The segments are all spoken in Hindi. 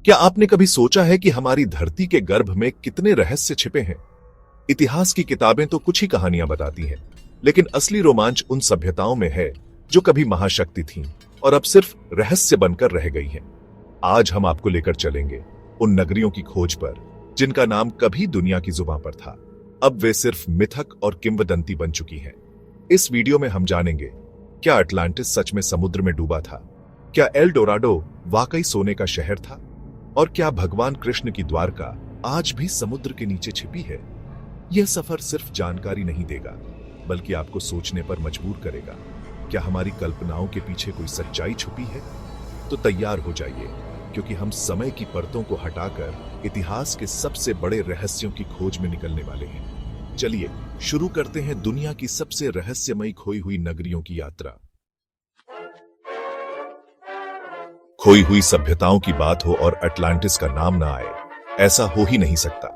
क्या आपने कभी सोचा है कि हमारी धरती के गर्भ में कितने रहस्य छिपे हैं? इतिहास की किताबें तो कुछ ही कहानियां बताती हैं, लेकिन असली रोमांच उन सभ्यताओं में है जो कभी महाशक्ति थीं और अब सिर्फ रहस्य बनकर रह गई हैं। आज हम आपको लेकर चलेंगे उन नगरियों की खोज पर जिनका नाम कभी दुनिया की जुबां पर था, अब वे सिर्फ मिथक और किंवदंती बन चुकी हैं। इस वीडियो में हम जानेंगे, क्या अटलांटिस सच में समुद्र में डूबा था? क्या एल डोराडो वाकई सोने का शहर था? और क्या भगवान कृष्ण की द्वारका आज भी समुद्र के नीचे छिपी है? यह सफर सिर्फ जानकारी नहीं देगा, बल्कि आपको सोचने पर मजबूर करेगा। क्या हमारी कल्पनाओं के पीछे कोई सच्चाई छुपी है? तो तैयार हो जाइए, क्योंकि हम समय की परतों को हटाकर इतिहास के सबसे बड़े रहस्यों की खोज में निकलने वाले हैं। चलिए शुरू करते हैं दुनिया की सबसे रहस्यमयी खोई हुई नगरियों की यात्रा। खोई हुई सभ्यताओं की बात हो और अटलांटिस का नाम ना आए, ऐसा हो ही नहीं सकता।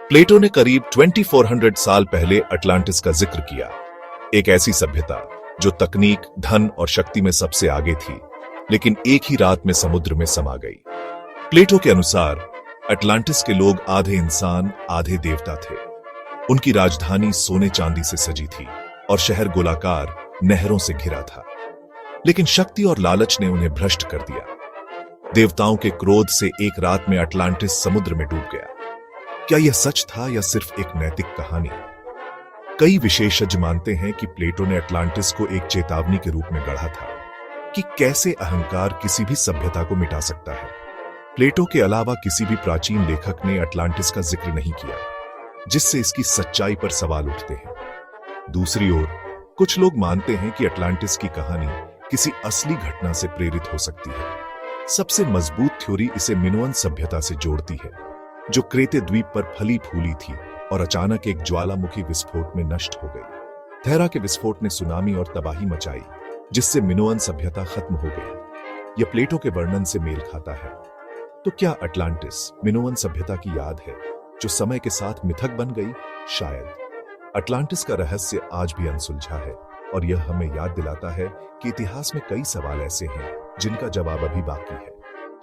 प्लेटो ने करीब 2400 साल पहले अटलांटिस का जिक्र किया, एक ऐसी सभ्यता जो तकनीक, धन और शक्ति में सबसे आगे थी, लेकिन एक ही रात में समुद्र में समा गई। प्लेटो के अनुसार अटलांटिस के लोग आधे इंसान आधे देवता थे। उनकी राजधानी सोने चांदी से सजी थी और शहर गोलाकार नहरों से घिरा था, लेकिन शक्ति और लालच ने उन्हें भ्रष्ट कर दिया। देवताओं के क्रोध से एक रात में अटलांटिस समुद्र में डूब गया। क्या यह सच था या सिर्फ एक नैतिक कहानी? कई विशेषज्ञ मानते हैं कि प्लेटो ने अटलांटिस को एक चेतावनी के रूप में गढ़ा था कि कैसे अहंकार किसी भी सभ्यता को मिटा सकता है। प्लेटो के अलावा किसी भी प्राचीन लेखक ने अटलांटिस का जिक्र नहीं किया, जिससे इसकी सच्चाई पर सवाल उठते हैं। दूसरी ओर कुछ लोग मानते हैं कि अटलांटिस की कहानी किसी असली घटना से प्रेरित हो सकती है। सबसे मजबूत थ्योरी इसे मिनोअन सभ्यता से जोड़ती है, जो क्रेते द्वीप पर फली फूली थी और अचानक एक ज्वालामुखी विस्फोट में नष्ट हो गई। थेरा के विस्फोट ने सुनामी और तबाही मचाई, जिससे मिनोअन सभ्यता खत्म हो गई। यह प्लेटो के वर्णन से मेल खाता है। तो क्या अटलांटिस मिनोअन सभ्यता की याद है जो समय के साथ मिथक बन गई? शायद। अटलांटिस का रहस्य आज भी अनसुलझा है, और यह हमें याद दिलाता है कि इतिहास में कई सवाल ऐसे हैं जिनका जवाब अभी बाकी है।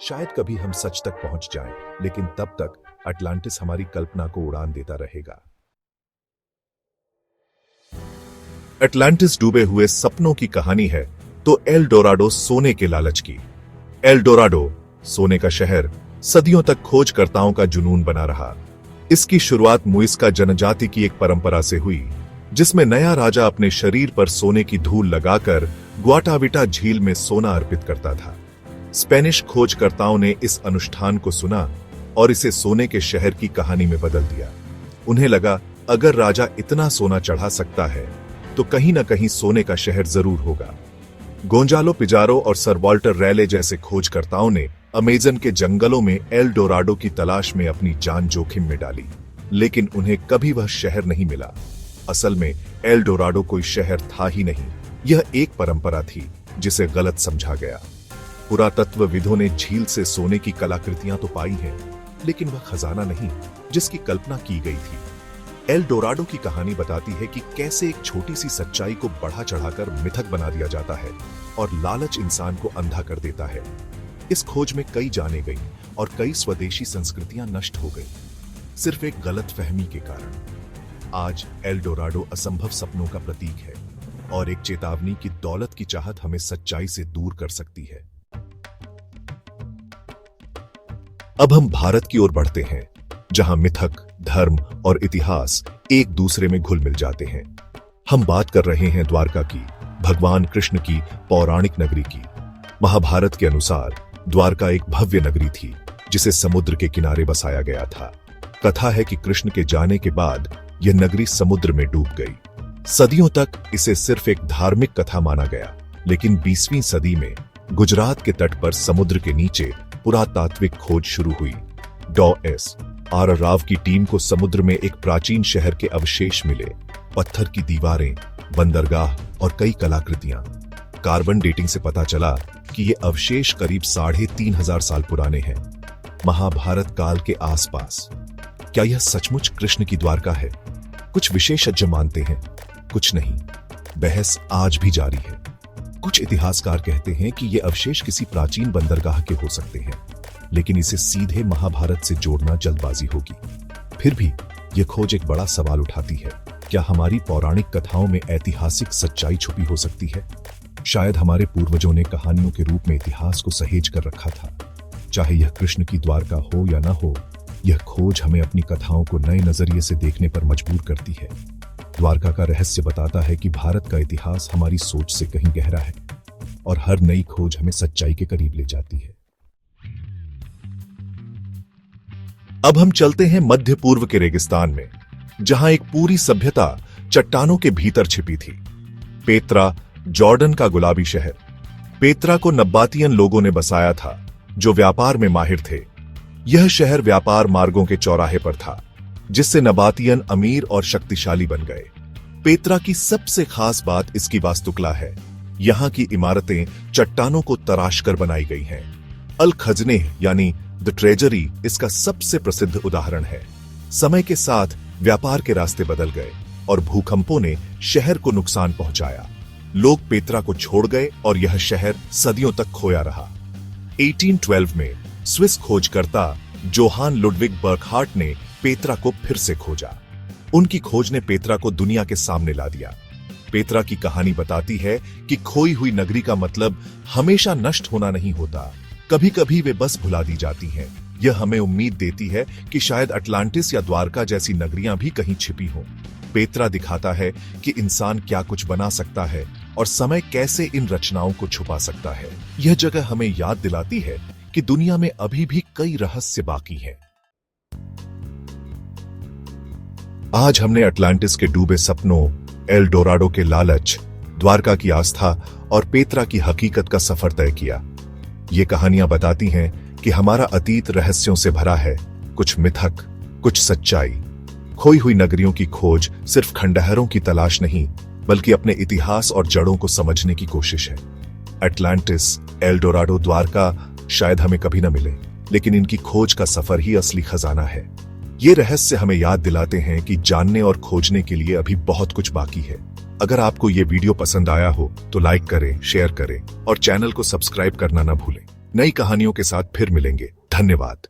शायद कभी हम सच तक पहुंच जाएं, लेकिन तब तक अटलांटिस हमारी कल्पना को उड़ान देता रहेगा। अटलांटिस डूबे हुए सपनों की कहानी है तो एल डोराडो सोने के लालच की। एल डोराडो सोने का शहर सदियों तक खोजकर्ताओं का जुनून बना रहा। इसकी शुरुआत मुइस्का जनजाति की एक परंपरा से हुई, जिसमें नया राजा अपने शरीर पर सोने की धूल लगाकर ग्वाटाविटा झील में सोना अर्पित करता था। स्पेनिश खोजकर्ताओं ने इस अनुष्ठान को सुना और इसे सोने के शहर की कहानी में बदल दिया। उन्हें लगा, अगर राजा इतना सोना चढ़ा सकता है तो कहीं ना कहीं सोने का शहर जरूर होगा। गोंजालो पिजारो और सर वॉल्टर रैले जैसे खोजकर्ताओं ने अमेजन के जंगलों में एल डोराडो की तलाश में अपनी जान जोखिम में डाली, लेकिन उन्हें कभी वह शहर नहीं मिला। असल में एल डोराडो कोई शहर था ही नहीं, यह एक परंपरा थी जिसे गलत समझा गया। पुरातत्वविदों ने झील से सोने की कलाकृतियां तो पाई हैं, लेकिन वह खजाना नहीं जिसकी कल्पना की गई थी। एल डोराडो की कहानी बताती है कि कैसे एक छोटी सी सच्चाई को बढ़ा चढ़ाकर मिथक बना दिया जाता है और लालच इंसान को अंधा कर देता है। इस खोज में कई जाने गई और कई स्वदेशी संस्कृतियां नष्ट हो गई, सिर्फ एक गलत फहमी के कारण। आज एल डोराडो असंभव सपनों का प्रतीक है और एक चेतावनी की दौलत की चाहत हमें सच्चाई से दूर कर सकती है। अब हम भारत की ओर बढ़ते हैं, जहां मिथक, धर्म और इतिहास एक दूसरे में घुल मिल जाते हैं। हम बात कर रहे हैं द्वारका की, भगवान कृष्ण की पौराणिक नगरी की। महाभारत के अनुसार द्वारका एक भव्य नगरी थी जिसे समुद्र के किनारे बसाया गया था। कथा है कि कृष्ण के जाने के बाद यह नगरी समुद्र में डूब गई। सदियों तक इसे सिर्फ एक धार्मिक कथा माना गया, लेकिन 20वीं सदी में गुजरात के तट पर समुद्र के नीचे पुरातात्विक खोज शुरू हुई। डॉ.एस.आर. राव की टीम को समुद्र में एक प्राचीन शहर के अवशेष मिले, पत्थर की दीवारें, बंदरगाह और कई कलाकृतियां। कार्बन डेटिंग से पता चला कि ये अवशेष करीब 3500 साल पुराने हैं, महाभारत काल के आसपास। क्या यह सचमुच कृष्ण की द्वारका है? कुछ विशेषज्ञ मानते हैं, कुछ नहीं। बहस आज भी जारी है। कुछ इतिहासकार कहते हैं कि ये अवशेष किसी प्राचीन बंदरगाह के हो सकते हैं, लेकिन इसे सीधे महाभारत से जोड़ना जल्दबाजी होगी। फिर भी यह खोज एक बड़ा सवाल उठाती है, क्या हमारी पौराणिक कथाओं में ऐतिहासिक सच्चाई छुपी हो सकती है? शायद हमारे पूर्वजों ने कहानियों के रूप में इतिहास को सहेज कर रखा था। चाहे यह कृष्ण की द्वारका हो या न हो, यह खोज हमें अपनी कथाओं को नए नजरिए से देखने पर मजबूर करती है। द्वारका का रहस्य बताता है कि भारत का इतिहास हमारी सोच से कहीं गहरा है और हर नई खोज हमें सच्चाई के करीब ले जाती है। अब हम चलते हैं मध्य पूर्व के रेगिस्तान में, जहां एक पूरी सभ्यता चट्टानों के भीतर छिपी थी। पेत्रा, जॉर्डन का गुलाबी शहर। पेत्रा को नब्बातियन लोगों ने बसाया था, जो व्यापार में माहिर थे। यह शहर व्यापार मार्गों के चौराहे पर था, जिससे नबातियन अमीर और शक्तिशाली बन गए। पेत्रा की सबसे खास बात इसकी वास्तुकला है। यहां की इमारतें चट्टानों को तराशकर बनाई गई हैं। अल खजने यानी द ट्रेजरी इसका सबसे प्रसिद्ध उदाहरण है। समय के साथ व्यापार के रास्ते बदल गए और भूकंपों ने शहर को नुकसान पहुंचाया। लोग पेत्रा को छोड़ गए और यह शहर सदियों तक खोया रहा। 1812 में स्विस खोजकर्ता जोहान लुडविग बर्कहार्ट ने पेत्रा को फिर से खोजा। उनकी खोज ने पेत्रा को दुनिया के सामने ला दिया। पेत्रा की कहानी बताती है कि खोई हुई नगरी का मतलब हमेशा नष्ट होना नहीं होता, कभी कभी वे बस भुला दी जाती हैं। यह हमें उम्मीद देती है कि शायद अटलांटिस या द्वारका जैसी नगरियां भी कहीं छिपी हों। पेत्रा दिखाता है कि इंसान क्या कुछ बना सकता है और समय कैसे इन रचनाओं को छुपा सकता है। यह जगह हमें याद दिलाती है कि दुनिया में अभी भी कई रहस्य बाकी हैं। आज हमने अटलांटिस के डूबे सपनों, एल डोराडो के लालच, द्वारका की आस्था और पेत्रा की हकीकत का सफर तय किया। ये कहानियां बताती हैं कि हमारा अतीत रहस्यों से भरा है, कुछ मिथक, कुछ सच्चाई। खोई हुई नगरियों की खोज सिर्फ खंडहरों की तलाश नहीं, बल्कि अपने इतिहास और जड़ों को समझने की कोशिश है। अटलांटिस, एल डोराडो, द्वारका शायद हमें कभी न मिले, लेकिन इनकी खोज का सफर ही असली खजाना है। ये रहस्य हमें याद दिलाते हैं कि जानने और खोजने के लिए अभी बहुत कुछ बाकी है। अगर आपको ये वीडियो पसंद आया हो तो लाइक करें, शेयर करें और चैनल को सब्सक्राइब करना न भूलें। नई कहानियों के साथ फिर मिलेंगे। धन्यवाद।